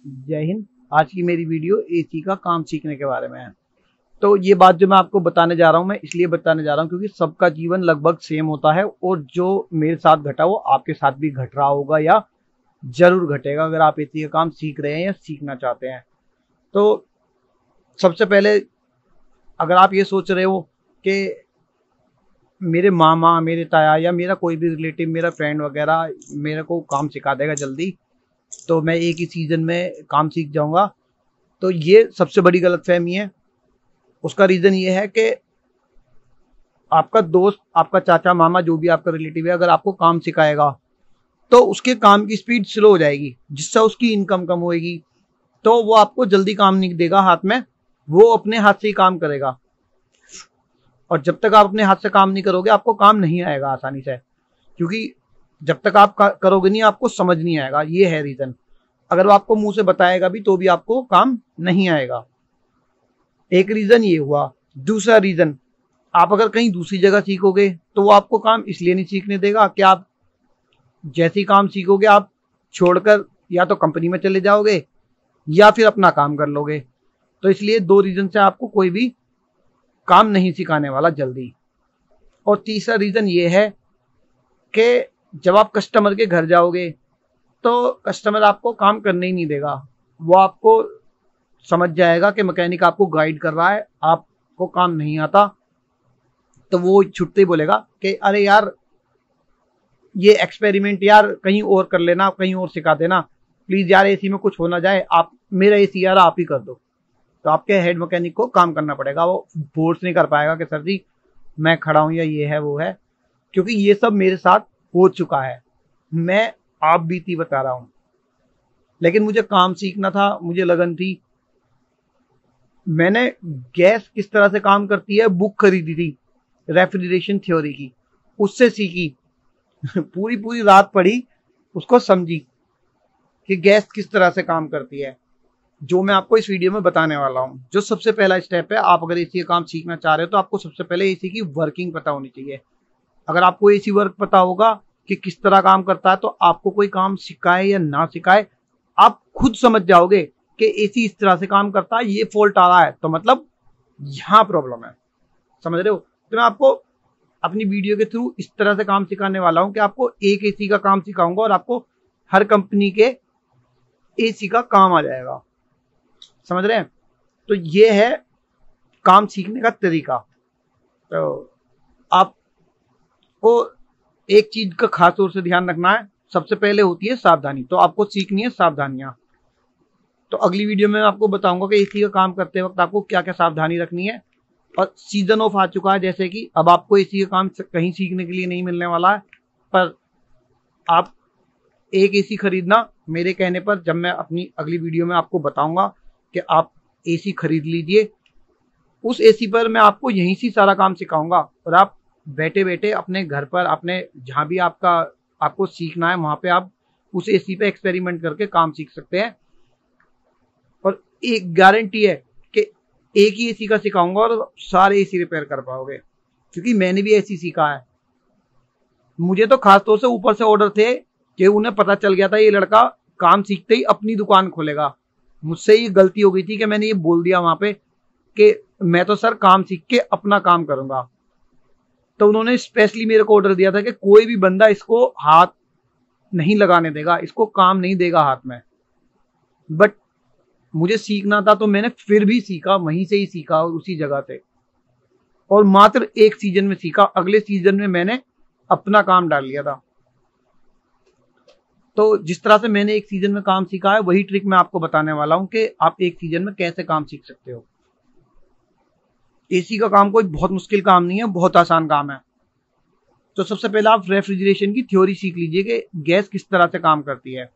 जय हिंद। आज की मेरी वीडियो एसी का काम सीखने के बारे में है। तो ये बात जो मैं आपको बताने जा रहा हूँ, मैं इसलिए बताने जा रहा हूँ क्योंकि सबका जीवन लगभग सेम होता है और जो मेरे साथ घटा वो आपके साथ भी घट रहा होगा या जरूर घटेगा अगर आप एसी का काम सीख रहे हैं या सीखना चाहते हैं। तो सबसे पहले अगर आप ये सोच रहे हो कि मेरे मामा, मेरे ताया या मेरा कोई भी रिलेटिव, मेरा फ्रेंड वगैरह मेरे को काम सिखा देगा जल्दी, तो मैं एक ही सीजन में काम सीख जाऊंगा, तो ये सबसे बड़ी गलतफहमी है। उसका रीजन ये है कि आपका दोस्त, आपका चाचा, मामा, जो भी आपका रिलेटिव है, अगर आपको काम सिखाएगा तो उसके काम की स्पीड स्लो हो जाएगी, जिससे उसकी इनकम कम होएगी। तो वो आपको जल्दी काम नहीं देगा हाथ में, वो अपने हाथ से ही काम करेगा। और जब तक आप अपने हाथ से काम नहीं करोगे आपको काम नहीं आएगा आसानी से, क्योंकि जब तक आप करोगे नहीं आपको समझ नहीं आएगा। ये है रीजन। अगर वो आपको मुंह से बताएगा भी तो भी आपको काम नहीं आएगा। एक रीजन ये हुआ। दूसरा रीजन, आप अगर कहीं दूसरी जगह सीखोगे तो वो आपको काम इसलिए नहीं सीखने देगा कि आप जैसे ही काम सीखोगे आप छोड़कर या तो कंपनी में चले जाओगे या फिर अपना काम कर लोगे। तो इसलिए दो रीजन से आपको कोई भी काम नहीं सिखाने वाला जल्दी। और तीसरा रीजन ये है कि जब आप कस्टमर के घर जाओगे तो कस्टमर आपको काम करने ही नहीं देगा। वो आपको समझ जाएगा कि मैकेनिक आपको गाइड कर रहा है, आपको काम नहीं आता, तो वो छुट्टे ही बोलेगा कि अरे यार ये एक्सपेरिमेंट यार कहीं और कर लेना, कहीं और सिखा देना प्लीज यार, एसी में कुछ हो ना जाए, आप मेरा एसी यार आप ही कर दो। तो आपके हेड मैकेनिक को काम करना पड़ेगा। वो फोर्स नहीं कर पाएगा कि सर जी मैं खड़ा हूं या ये है वो है, क्योंकि ये सब मेरे साथ हो चुका है। मैं आप बीती बता रहा हूं। लेकिन मुझे काम सीखना था, मुझे लगन थी। मैंने गैस किस तरह से काम करती है बुक खरीदी थी, रेफ्रिजरेशन थ्योरी की, उससे सीखी। पूरी पूरी रात पढ़ी, उसको समझी कि गैस किस तरह से काम करती है, जो मैं आपको इस वीडियो में बताने वाला हूं। जो सबसे पहला स्टेप है, आप अगर एसी का काम सीखना चाह रहे हो तो आपको सबसे पहले एसी की वर्किंग पता होनी चाहिए। अगर आपको एसी वर्क पता होगा कि किस तरह काम करता है तो आपको कोई काम सिखाए या ना सिखाए आप खुद समझ जाओगे कि एसी इस तरह से काम करता है, ये फॉल्ट आ रहा है तो मतलब यहां प्रॉब्लम है। समझ रहे हो? तो मैं आपको अपनी वीडियो के थ्रू इस तरह से काम सिखाने वाला हूं कि आपको एक एसी का काम सिखाऊंगा और आपको हर कंपनी के एसी का काम आ जाएगा। समझ रहे हैं? तो ये है काम सीखने का तरीका। तो आपको एक चीज का खास तौर से ध्यान रखना है, सबसे पहले होती है सावधानी। तो आपको सीखनी है सावधानियां। तो अगली वीडियो में आपको बताऊंगा कि एसी का काम करते वक्त आपको क्या क्या सावधानी रखनी है। और सीजन ऑफ आ चुका है, जैसे कि अब आपको एसी का काम कहीं सीखने के लिए नहीं मिलने वाला है, पर आप एक एसी खरीदना मेरे कहने पर, जब मैं अपनी अगली वीडियो में आपको बताऊंगा कि आप एसी खरीद लीजिए। उस एसी पर मैं आपको यहीं से सारा काम सिखाऊंगा और आप बैठे बैठे अपने घर पर, अपने जहां भी आपको सीखना है वहां पे आप उस एसी पे एक्सपेरिमेंट करके काम सीख सकते हैं। और एक गारंटी है कि एक ही एसी का सिखाऊंगा और सारे एसी रिपेयर कर पाओगे, क्योंकि मैंने भी एसी सीखा है। मुझे तो खासतौर से ऊपर से ऑर्डर थे कि उन्हें पता चल गया था ये लड़का काम सीखते ही अपनी दुकान खोलेगा। मुझसे ये गलती हो गई थी कि मैंने ये बोल दिया वहां पे कि मैं तो सर काम सीख के अपना काम करूंगा। तो उन्होंने स्पेशली मेरे को ऑर्डर दिया था कि कोई भी बंदा इसको हाथ नहीं लगाने देगा, इसको काम नहीं देगा हाथ में। बट मुझे सीखना था तो मैंने फिर भी सीखा, वहीं से ही सीखा उसी जगह से, और मात्र एक सीजन में सीखा। अगले सीजन में मैंने अपना काम डाल लिया था। तो जिस तरह से मैंने एक सीजन में काम सीखा है वही ट्रिक मैं आपको बताने वाला हूं कि आप एक सीजन में कैसे काम सीख सकते हो। एसी का काम कोई बहुत मुश्किल काम नहीं है, बहुत आसान काम है। तो सबसे पहले आप रेफ्रिजरेशन की थ्योरी सीख लीजिए कि गैस किस तरह से काम करती है।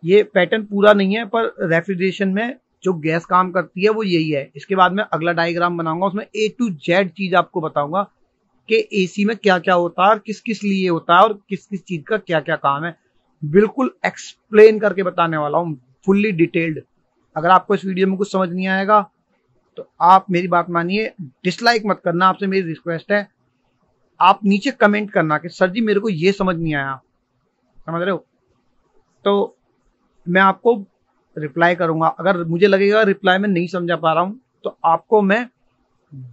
ये पैटर्न पूरा नहीं है, पर रेफ्रिजरेशन में जो गैस काम करती है वो यही है। इसके बाद में अगला डायग्राम बनाऊंगा, उसमें A to Z चीज आपको बताऊंगा कि एसी में क्या क्या होता है और किस किस लिए होता है और किस किस चीज का क्या क्या काम है। बिल्कुल एक्सप्लेन करके बताने वाला हूँ, फुल्ली डिटेल्ड। अगर आपको इस वीडियो में कुछ समझ नहीं आएगा तो आप मेरी बात मानिए, डिसलाइक मत करना, आपसे मेरी रिक्वेस्ट है। आप नीचे कमेंट करना कि सर जी मेरे को ये समझ नहीं आया। समझ रहे हो? तो मैं आपको रिप्लाई करूंगा। अगर मुझे लगेगा रिप्लाई में नहीं समझा पा रहा हूं तो आपको मैं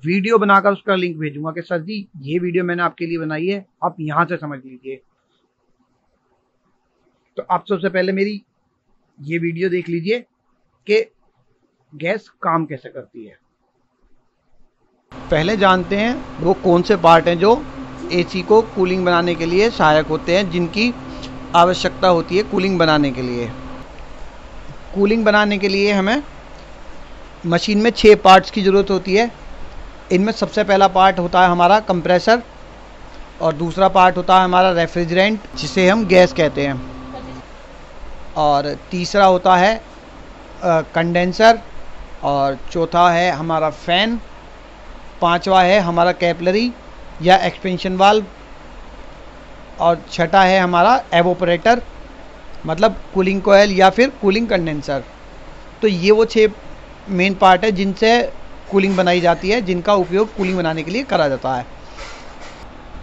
वीडियो बनाकर उसका लिंक भेजूंगा कि सर जी ये वीडियो मैंने आपके लिए बनाई है, आप यहां से समझ लीजिए। तो आप सबसे पहले मेरी ये वीडियो देख लीजिए कि गैस काम कैसे करती है। पहले जानते हैं वो कौन से पार्ट हैं जो एसी को कूलिंग बनाने के लिए सहायक होते हैं, जिनकी आवश्यकता होती है कूलिंग बनाने के लिए। कूलिंग बनाने के लिए हमें मशीन में 6 पार्ट्स की ज़रूरत होती है। इनमें सबसे पहला पार्ट होता है हमारा कंप्रेसर, और दूसरा पार्ट होता है हमारा रेफ्रिजरेंट जिसे हम गैस कहते हैं, और तीसरा होता है कंडेंसर, और चौथा है हमारा फ़ैन, पांचवा है हमारा कैपिलरी या एक्सपेंशन वाल्व, और छठा है हमारा एवोपरेटर मतलब कूलिंग कोयल या फिर कूलिंग कंडेंसर। तो ये वो 6 मेन पार्ट है जिनसे कूलिंग बनाई जाती है, जिनका उपयोग कूलिंग बनाने के लिए करा जाता है।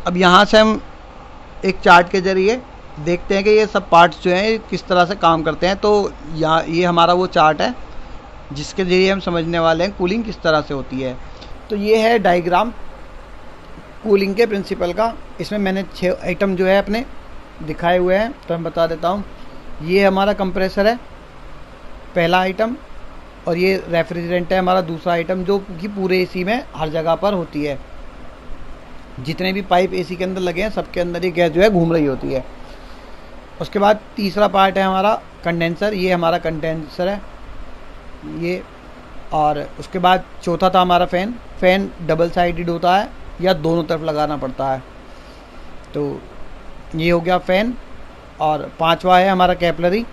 अब यहाँ से हम एक चार्ट के ज़रिए देखते हैं कि ये सब पार्ट्स जो हैं किस तरह से काम करते हैं। तो यहाँ ये हमारा वो चार्ट है जिसके ज़रिए हम समझने वाले हैं कूलिंग किस तरह से होती है। तो ये है डायग्राम कूलिंग के प्रिंसिपल का। इसमें मैंने 6 आइटम जो है अपने दिखाए हुए हैं, तो मैं बता देता हूँ। ये हमारा कंप्रेसर है पहला आइटम, और ये रेफ्रिजरेंट है हमारा दूसरा आइटम, जो कि पूरे एसी में हर जगह पर होती है। जितने भी पाइप एसी के अंदर लगे हैं सबके अंदर ये गैस जो है घूम रही होती है। उसके बाद तीसरा पार्ट है हमारा कंडेंसर, ये हमारा कंडेंसर है ये। और उसके बाद चौथा था हमारा फ़ैन। फ़ैन डबल साइडेड होता है या दोनों तरफ लगाना पड़ता है, तो ये हो गया फ़ैन। और पांचवा है हमारा कैपिलरी,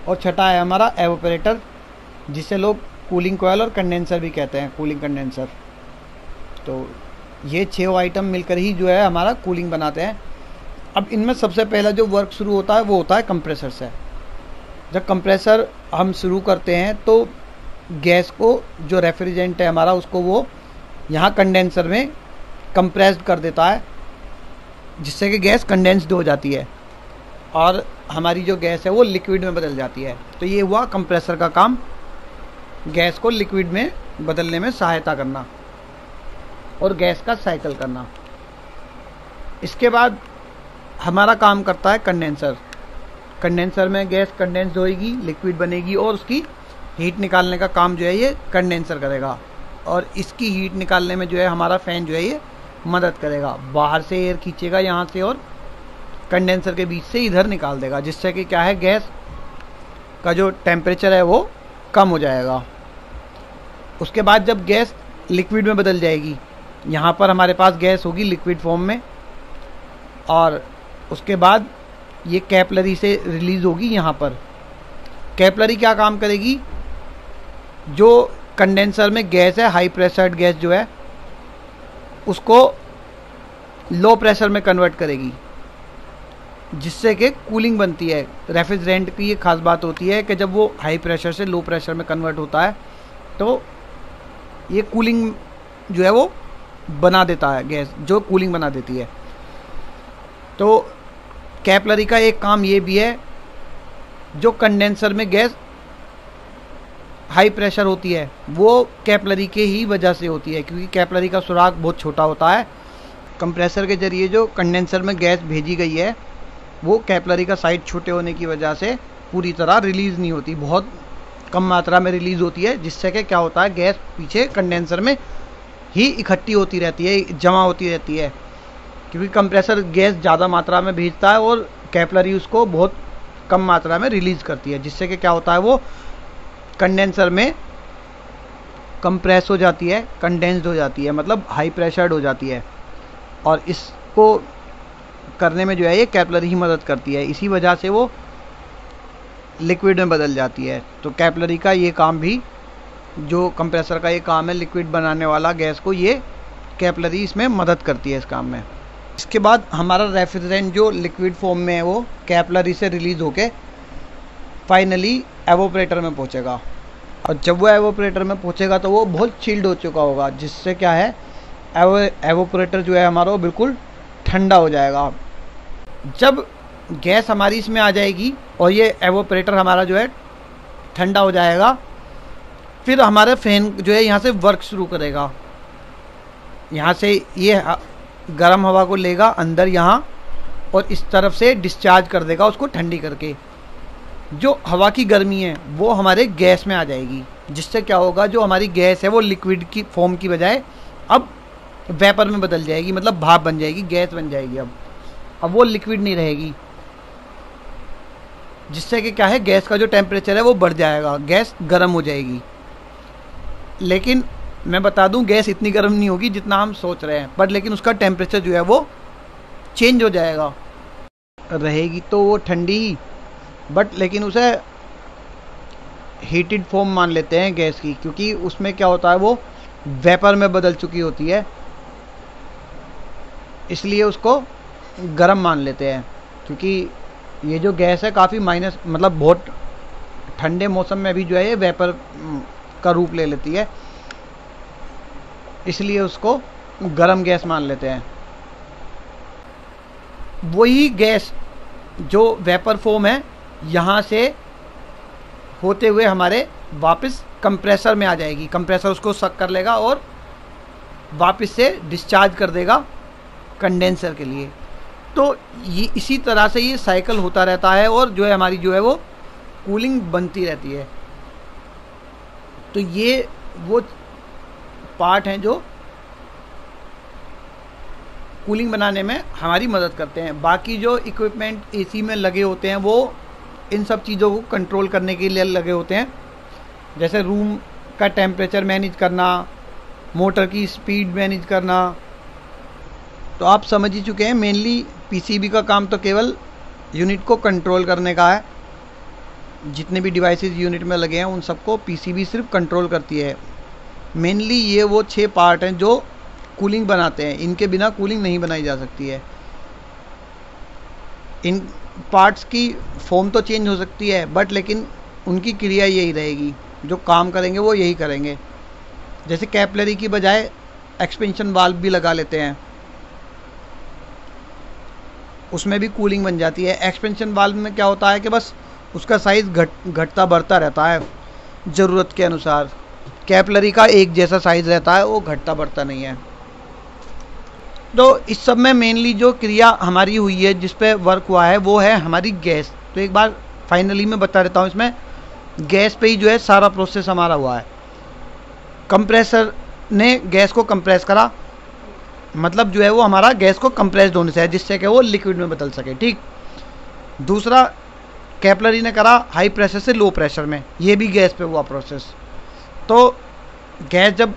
और छठा है हमारा एवोपरेटर जिसे लोग कूलिंग कोयल और कंडेंसर भी कहते हैं, कूलिंग कंडेंसर। तो ये 6 आइटम मिलकर ही जो है हमारा कूलिंग बनाते हैं। अब इनमें सबसे पहला जो वर्क शुरू होता है वो होता है कंप्रेसर से। जब कंप्रेसर हम शुरू करते हैं तो गैस को, जो रेफ्रिजरेंट है हमारा, उसको वो यहाँ कंडेंसर में कंप्रेस्ड कर देता है, जिससे कि गैस कंडेंस्ड हो जाती है और हमारी जो गैस है वो लिक्विड में बदल जाती है। तो ये हुआ कंप्रेसर का काम, गैस को लिक्विड में बदलने में सहायता करना और गैस का साइकिल करना। इसके बाद हमारा काम करता है कंडेंसर। कंडेंसर में गैस कंडेंस्ड होएगी, लिक्विड बनेगी, और उसकी हीट निकालने का काम जो है ये कंडेंसर करेगा। और इसकी हीट निकालने में जो है हमारा फ़ैन जो है ये मदद करेगा। बाहर से एयर खींचेगा यहाँ से और कंडेंसर के बीच से इधर निकाल देगा, जिससे कि क्या है, गैस का जो टेम्परेचर है वो कम हो जाएगा। उसके बाद जब गैस लिक्विड में बदल जाएगी, यहाँ पर हमारे पास गैस होगी लिक्विड फॉर्म में, और उसके बाद ये कैपिलरी से रिलीज़ होगी यहाँ पर। कैपिलरी क्या काम करेगी, जो कंडेंसर में गैस है, हाई प्रेशर्ड गैस जो है, उसको लो प्रेशर में कन्वर्ट करेगी, जिससे कि कूलिंग बनती है। रेफ्रिजरेंट की ये खास बात होती है कि जब वो हाई प्रेशर से लो प्रेशर में कन्वर्ट होता है तो ये कूलिंग जो है वो बना देता है, गैस जो कूलिंग बना देती है। तो कैपिलरी का एक काम ये भी है, जो कंडेंसर में गैस हाई प्रेशर होती है वो कैपिलरी के ही वजह से होती है, क्योंकि कैपिलरी का सुराग बहुत छोटा होता है। कंप्रेसर के ज़रिए जो कंडेंसर में गैस भेजी गई है वो कैपिलरी का साइज छोटे होने की वजह से पूरी तरह रिलीज़ नहीं होती, बहुत कम मात्रा में रिलीज़ होती है, जिससे कि क्या होता है, गैस पीछे कंडेंसर में ही इकट्ठी होती रहती है, जमा होती रहती है, क्योंकि कंप्रेसर गैस ज़्यादा मात्रा में भेजता है और कैपिलरी उसको बहुत कम मात्रा में रिलीज़ करती है, जिससे कि क्या होता है, वो कंडेंसर में कंप्रेस हो जाती है, कंडेंस्ड हो जाती है, मतलब हाई प्रेशर्ड हो जाती है। और इसको करने में जो है ये कैपिलरी ही मदद करती है, इसी वजह से वो लिक्विड में बदल जाती है। तो कैपिलरी का ये काम भी, जो कंप्रेसर का ये काम है लिक्विड बनाने वाला गैस को, ये कैपिलरी इसमें मदद करती है इस काम में। इसके बाद हमारा रेफ्रिजरेंट जो लिक्विड फॉर्म में है वो कैपिलरी से रिलीज़ होके फाइनली एवोपरेटर में पहुंचेगा, और जब वो एवोपरेटर में पहुंचेगा तो वो बहुत चिल्ड हो चुका होगा, जिससे क्या है, एवोपरेटर जो है हमारा वो बिल्कुल ठंडा हो जाएगा। जब गैस हमारी इसमें आ जाएगी और ये एवोपरेटर हमारा जो है ठंडा हो जाएगा। फिर हमारा फैन जो है यहाँ से वर्क शुरू करेगा। यहाँ से ये गर्म हवा को लेगा अंदर यहाँ और इस तरफ से डिस्चार्ज कर देगा उसको ठंडी करके। जो हवा की गर्मी है वो हमारे गैस में आ जाएगी, जिससे क्या होगा, जो हमारी गैस है वो लिक्विड की फॉर्म की बजाय अब वेपर में बदल जाएगी, मतलब भाप बन जाएगी, गैस बन जाएगी। अब वो लिक्विड नहीं रहेगी, जिससे कि क्या है, गैस का जो टेम्परेचर है वो बढ़ जाएगा, गैस गर्म हो जाएगी। लेकिन मैं बता दूं, गैस इतनी गर्म नहीं होगी जितना हम सोच रहे हैं, बट लेकिन उसका टेम्परेचर जो है वो चेंज हो जाएगा। रहेगी तो वो ठंडी ही, बट लेकिन उसे हीटेड फॉर्म मान लेते हैं गैस की, क्योंकि उसमें क्या होता है, वो वेपर में बदल चुकी होती है, इसलिए उसको गर्म मान लेते हैं। क्योंकि ये जो गैस है काफ़ी माइनस, मतलब बहुत ठंडे मौसम में भी जो है ये वेपर का रूप ले लेती है, इसलिए उसको गर्म गैस मान लेते हैं। वही गैस जो वेपर फॉर्म है यहाँ से होते हुए हमारे वापस कंप्रेसर में आ जाएगी। कंप्रेसर उसको सक कर लेगा और वापस से डिस्चार्ज कर देगा कंडेंसर के लिए। तो ये इसी तरह से ये साइकिल होता रहता है और जो है हमारी जो है वो कूलिंग बनती रहती है। तो ये वो पार्ट हैं जो कूलिंग बनाने में हमारी मदद करते हैं। बाकी जो इक्विपमेंट एसी में लगे होते हैं वो इन सब चीज़ों को कंट्रोल करने के लिए लगे होते हैं, जैसे रूम का टेम्परेचर मैनेज करना, मोटर की स्पीड मैनेज करना। तो आप समझ ही चुके हैं, मेनली पीसीबी का काम तो केवल यूनिट को कंट्रोल करने का है। जितने भी डिवाइसेस यूनिट में लगे हैं उन सबको पीसीबी सिर्फ कंट्रोल करती है। मेनली ये वो 6 पार्ट हैं जो कूलिंग बनाते हैं, इनके बिना कूलिंग नहीं बनाई जा सकती है। इन पार्ट्स की फॉर्म तो चेंज हो सकती है, बट लेकिन उनकी क्रिया यही रहेगी, जो काम करेंगे वो यही करेंगे। जैसे कैपिलरी की बजाय एक्सपेंशन वाल्व भी लगा लेते हैं, उसमें भी कूलिंग बन जाती है। एक्सपेंशन वाल्व में क्या होता है कि बस उसका साइज़ घटता बढ़ता रहता है ज़रूरत के अनुसार। कैपिलरी का एक जैसा साइज़ रहता है, वो घटता बढ़ता नहीं है। तो इस सब में मेनली जो क्रिया हमारी हुई है, जिस पे वर्क हुआ है, वो है हमारी गैस। तो एक बार फाइनली मैं बता देता हूँ, इसमें गैस पे ही जो है सारा प्रोसेस हमारा हुआ है। कंप्रेसर ने गैस को कंप्रेस करा, मतलब जो है वो हमारा गैस को कंप्रेस्ड होने से है, जिससे कि वो लिक्विड में बदल सके। ठीक। दूसरा कैपिलरी ने करा हाई प्रेशर से लो प्रेशर में, ये भी गैस पे हुआ प्रोसेस। तो गैस जब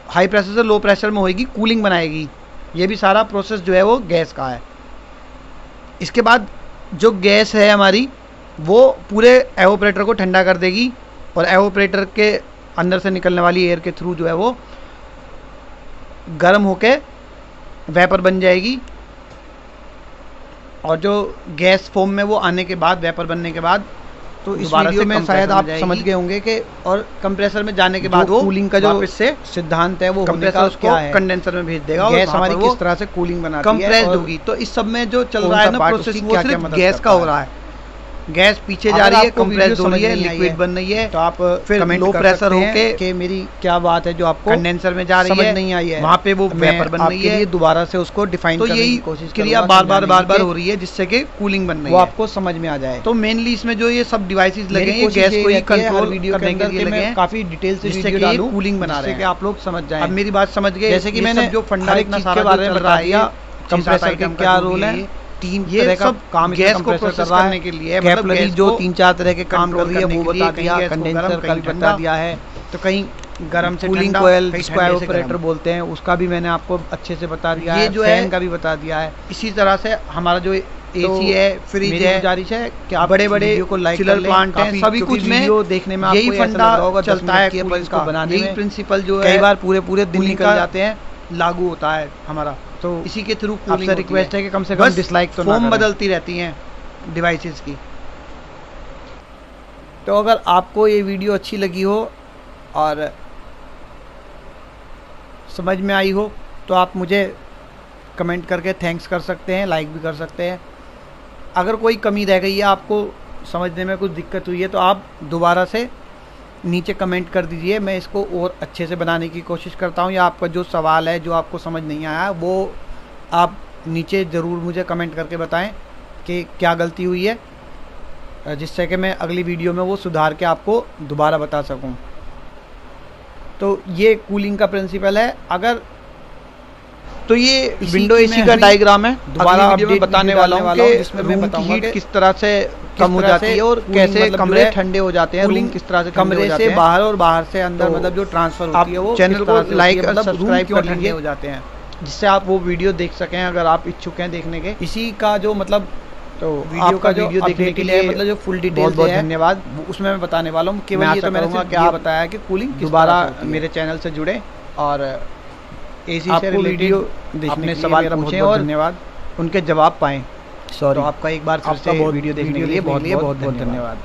हाई प्रेशर से लो प्रेशर में होएगी, कूलिंग बनाएगी, ये भी सारा प्रोसेस जो है वो गैस का है। इसके बाद जो गैस है हमारी, वो पूरे एवोपरेटर को ठंडा कर देगी और एवोपरेटर के अंदर से निकलने वाली एयर के थ्रू जो है वो गर्म होके वेपर बन जाएगी। और जो गैस फॉर्म में वो आने के बाद, वेपर बनने के बाद, तो इस वीडियो में शायद आप समझ गए होंगे कि, और कंप्रेसर में जाने के बाद वो कूलिंग का जो से सिद्धांत है वो कंप्रेसर उसको कंडेंसर में भेज देगा, गैस हमारी किस तरह से कूलिंग बनाती है, कंप्रेस्ड होगी। तो इस सब में जो चल रहा है ना प्रोसेस, वो सिर्फ गैस का हो रहा है। गैस पीछे जा रही है, कंप्रेस्ड हो रही है, लिक्विड बन रही है। तो आप फिर लो प्रेशर होके कि मेरी क्या बात है जो आपको कंडेंसर में जा रही है, समझ नहीं आई है, वहाँ पे वो वेपर बन रही है, दोबारा से उसको डिफाइन करने की कोशिश क्रिया बार बार हो रही है, जिससे कि कूलिंग बन रही है, वो आपको समझ में आ जाए। तो मेनली इसमें जो ये सब डिवाइसेस लगे हैं, गैस को ही कंट्रोल करने के लिए लगे हैं। काफी डिटेल से वीडियो डालूं, कूलिंग बना रहे हैं, आप लोग समझ जाए। अब मेरी बात समझ गए, जैसे कि मैंने जो फंडा इतना सारा के बारे में बता दिया, कंप्रेसर का क्या रोल है, 3 तरह का काम गैस को प्रोसेस करने के लिए, कैपिलरी जो 3-4 तरह के काम कर रही है वो बता दिया, कंडेंसर का भी बता दिया है। तो कहीं गर्म से कूलिंग कोयल, जिसको एवोपरेटर बोलते हैं, उसका भी मैंने आपको अच्छे से बता दिया है, फैन का भी बता दिया है। इसी तरह से हमारा जो एसी है, फ्रिज है, गुजारिश है कि आप बड़े-बड़े चिलर प्लांट हैं, सभी कुछ में देखने में यही फंडा चलता है कूलिंग इसको बनाने में। प्रिंसिपल जो है कई बार पूरे दिन निकल जाते हैं, लागू होता है हमारा। तो इसी के थ्रू आपसे रिक्वेस्ट है कि कम से कम डिसलाइक तो ना करें, फॉर्म बदलती रहती हैं डिवाइसेस की। तो अगर आपको ये वीडियो अच्छी लगी हो और समझ में आई हो, तो आप मुझे कमेंट करके थैंक्स कर सकते हैं, लाइक भी कर सकते हैं। अगर कोई कमी रह गई है, आपको समझने में कुछ दिक्कत हुई है, तो आप दोबारा से नीचे कमेंट कर दीजिए, मैं इसको और अच्छे से बनाने की कोशिश करता हूँ। या आपका जो सवाल है, जो आपको समझ नहीं आया, वो आप नीचे ज़रूर मुझे कमेंट करके बताएं कि क्या गलती हुई है, जिससे कि मैं अगली वीडियो में वो सुधार के आपको दोबारा बता सकूं। तो ये कूलिंग का प्रिंसिपल है। अगर तो ये विंडो एसी का डायग्राम है, दोबारा वीडियो में बताने वाला हूँ कि जिसमें मैं बताऊंगा हीट किस तरह से कम हो जाती है और कैसे कमरे ठंडे हो जाते हैं, रूम किस तरह से कमरे से बाहर और बाहर से अंदर, मतलब जो ट्रांसफर होती है वो चैनल को लाइक और सब्सक्राइब कर लीजिए हो जाते हैं, जिससे आप वो वीडियो देख सकें अगर आप इच्छुक हैं देखने के। इसी का जो मतलब तो वीडियो का वीडियो देखने के लिए मतलब जो फुल डिटेल बहुत धन्यवाद, उसमें मैं बताने वाला हूँ। केवल ये तो मैंने क्या बताया कि कूलिंग दोबारा मेरे चैनल से जुड़े और एसी से वीडियो देखने के सवाल पूछें और धन्यवाद उनके जवाब पाएं। तो आपका एक बार फिर से वीडियो देखने के लिए बहुत बहुत धन्यवाद।